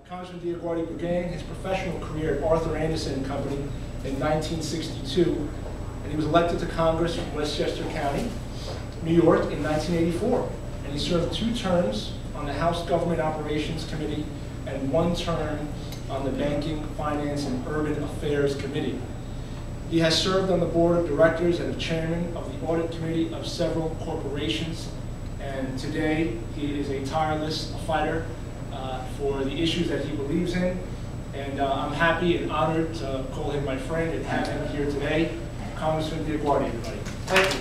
Congressman DioGuardi began his professional career at Arthur Anderson Company in 1962, and he was elected to Congress from Westchester County, New York in 1984. And he served 2 terms on the House Government Operations Committee and 1 term on the Banking, Finance, and Urban Affairs Committee. He has served on the board of directors and chairman of the audit committee of several corporations, and today he is a tireless fighter for the issues that he believes in. And I'm happy and honored to call him my friend and have him here today. Congressman DioGuardi, everybody. Thank you.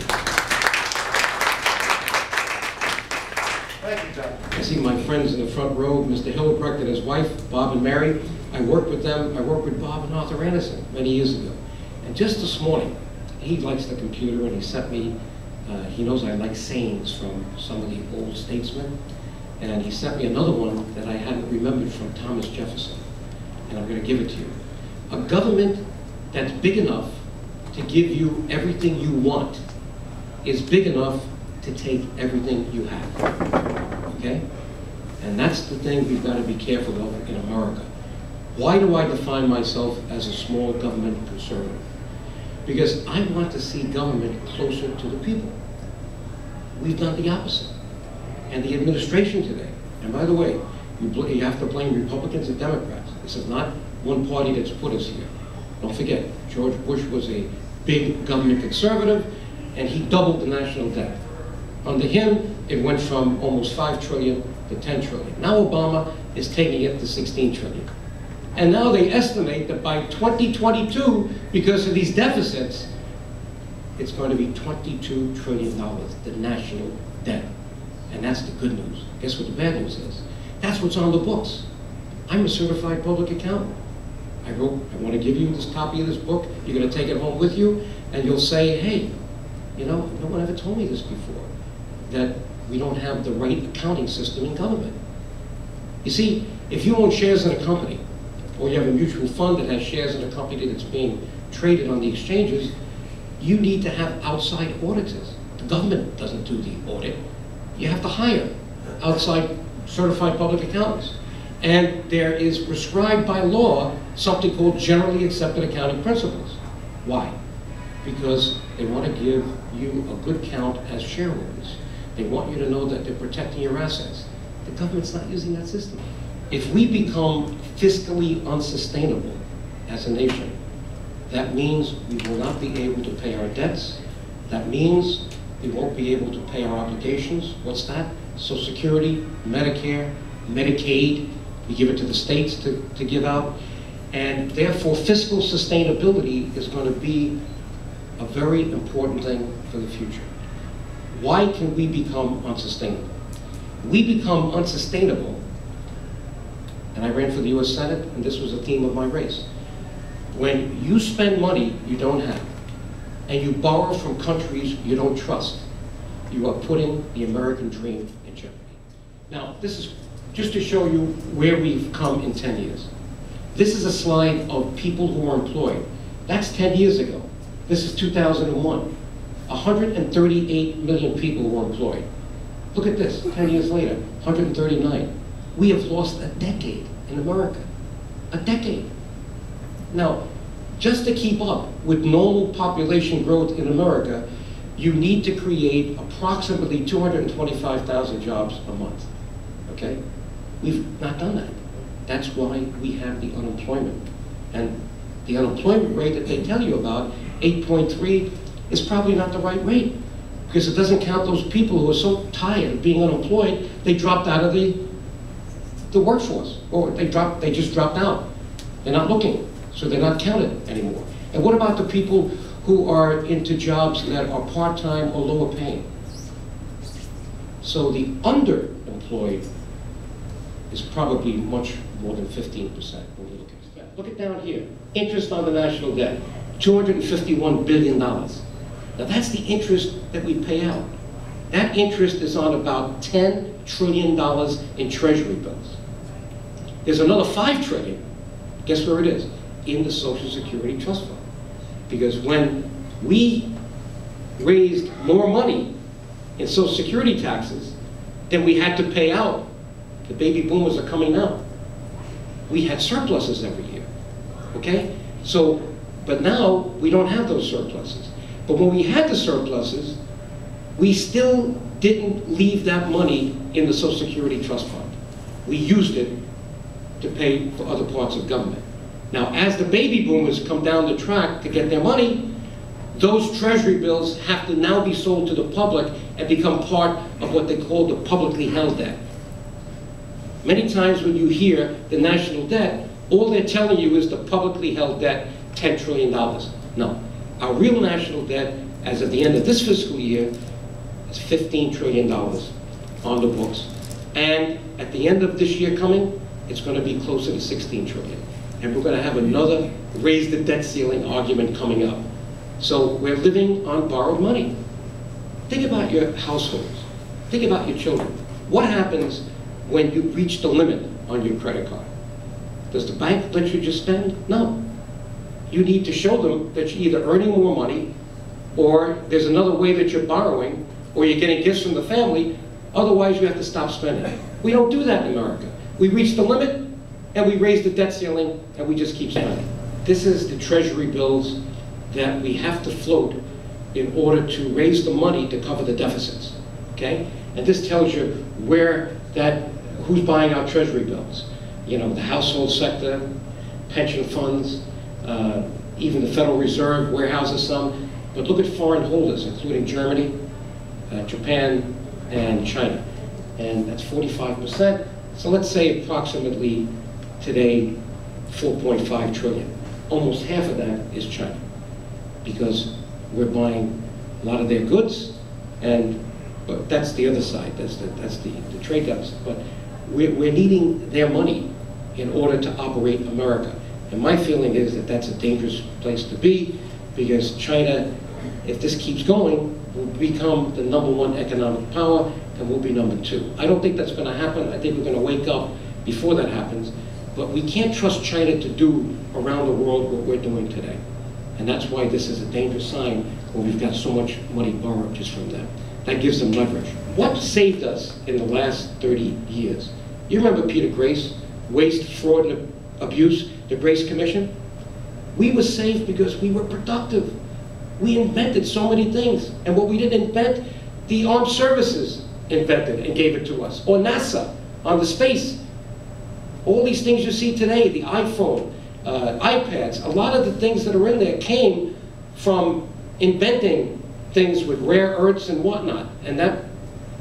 Thank you, John. I see my friends in the front row, Mr. Hillebrecht and his wife, Bob and Mary. I worked with them. I worked with Bob and Arthur Anderson many years ago. And just this morning, he likes the computer, and he sent me, he knows I like sayings from some of the old statesmen, and he sent me another one that I hadn't remembered from Thomas Jefferson, and I'm going to give it to you. A government that's big enough to give you everything you want is big enough to take everything you have, okay? And that's the thing we've got to be careful of in America. Why do I define myself as a small government conservative? Because I want to see government closer to the people. We've done the opposite. And the administration today, and by the way, you have to blame Republicans and Democrats. This is not one party that's put us here. Don't forget, George Bush was a big government conservative, and he doubled the national debt. Under him, it went from almost 5 trillion to 10 trillion. Now Obama is taking it to 16 trillion. And now they estimate that by 2022, because of these deficits, it's going to be $22 trillion, the national debt. And that's the good news. Guess what the bad news is? That's what's on the books. I'm a certified public accountant. I want to give you this copy of this book. You're going to take it home with you, and you'll say, hey, you know, no one ever told me this before, that we don't have the right accounting system in government. You see, if you own shares in a company, or you have a mutual fund that has shares in a company that's being traded on the exchanges, you need to have outside auditors. The government doesn't do the audit. You have to hire outside certified public accountants. And there is prescribed by law something called generally accepted accounting principles. Why? Because they want to give you a good count as shareholders. They want you to know that they're protecting your assets. The government's not using that system. If we become fiscally unsustainable as a nation, that means we will not be able to pay our debts. That means we won't be able to pay our obligations. What's that? Social Security, Medicare, Medicaid. We give it to the states to give out. And therefore, fiscal sustainability is going to be a very important thing for the future. Why can we become unsustainable? We become unsustainable, and I ran for the US Senate, and this was a theme of my race. When you spend money you don't have, and you borrow from countries you don't trust, you are putting the American dream in jeopardy. Now, this is just to show you where we've come in 10 years. This is a slide of people who are employed. That's 10 years ago. This is 2001. 138 million people were employed. Look at this, 10 years later, 139. We have lost a decade in America. A decade. Now, just to keep up with normal population growth in America, you need to create approximately 225,000 jobs a month, okay? We've not done that. That's why we have the unemployment. And the unemployment rate that they tell you about, 8.3, is probably not the right rate, because it doesn't count those people who are so tired of being unemployed, they dropped out of the workforce, or they just dropped out. They're not looking, so they're not counted anymore. And what about the people who are into jobs that are part-time or lower paying? So the underemployed is probably much more than 15% when you look at that. Look at down here, interest on the national debt, $251 billion. Now that's the interest that we pay out. That interest is on about $10 trillion in Treasury bills. There's another $5 trillion, guess where it is? In the Social Security Trust Fund. Because when we raised more money in Social Security taxes than we had to pay out, the baby boomers are coming out. we had surpluses every year, okay? So, but now we don't have those surpluses. But when we had the surpluses, we still didn't leave that money in the Social Security Trust Fund. We used it to pay for other parts of government. Now, as the baby boomers come down the track to get their money, those Treasury bills have to now be sold to the public and become part of what they call the publicly held debt. Many times when you hear the national debt, all they're telling you is the publicly held debt, $10 trillion. No, our real national debt, as of the end of this fiscal year, is $15 trillion on the books. And at the end of this year coming, it's going to be closer to 16 trillion. And we're going to have another raise the debt ceiling argument coming up. So we're living on borrowed money. Think about your households. Think about your children. What happens when you reach the limit on your credit card? Does the bank let you just spend? No. You need to show them that you're either earning more money, or there's another way that you're borrowing, or you're getting gifts from the family. Otherwise, you have to stop spending. We don't do that in America. We reach the limit, and we raise the debt ceiling, and we just keep spending. This is the Treasury bills that we have to float in order to raise the money to cover the deficits, okay? And this tells you who's buying our Treasury bills. You know, the household sector, pension funds, even the Federal Reserve warehouses some. But look at foreign holders, including Germany, Japan, and China. And that's 45%. So let's say approximately today, 4.5 trillion. Almost half of that is China, because we're buying a lot of their goods, but that's the other side, that's the trade deficit. But we're needing their money in order to operate America. And my feeling is that that's a dangerous place to be, because China, if this keeps going, will become the #1 economic power, and we'll be #2. I don't think that's going to happen. I think we're going to wake up before that happens. But we can't trust China to do around the world what we're doing today. And that's why this is a dangerous sign when we've got so much money borrowed just from them. That gives them leverage. What saved us in the last 30 years? You remember Peter Grace, waste, fraud, and abuse, the Grace Commission? We were saved because we were productive. We invented so many things. And what we didn't invent, the armed services invented and gave it to us. Or NASA on the space. All these things you see today, the iPhone, iPads, a lot of the things that are in there came from inventing things with rare earths and whatnot. And that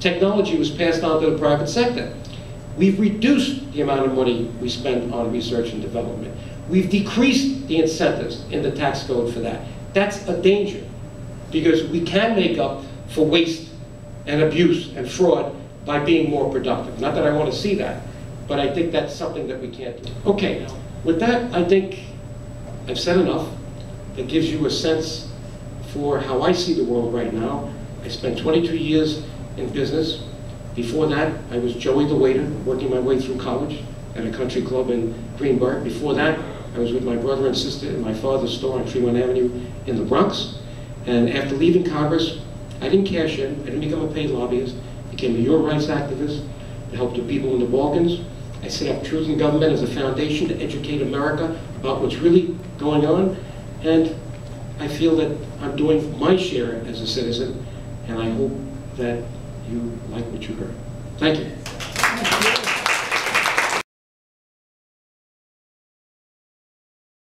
technology was passed on to the private sector. We've reduced the amount of money we spend on research and development. We've decreased the incentives in the tax code for that. That's a danger, because we can make up for waste and abuse and fraud by being more productive. Not that I want to see that, but I think that's something that we can't do. Okay, with that, I think I've said enough. That gives you a sense for how I see the world right now. I spent 22 years in business. Before that, I was Joey the waiter, working my way through college at a country club in Greenburgh. Before that, I was with my brother and sister in my father's store on Tremont Avenue in the Bronx. And after leaving Congress, I didn't cash in. I didn't become a paid lobbyist. I became a human rights activist to help the people in the Balkans. I set up Truth in Government as a foundation to educate America about what's really going on. And I feel that I'm doing my share as a citizen, and I hope that you like what you heard. Thank you.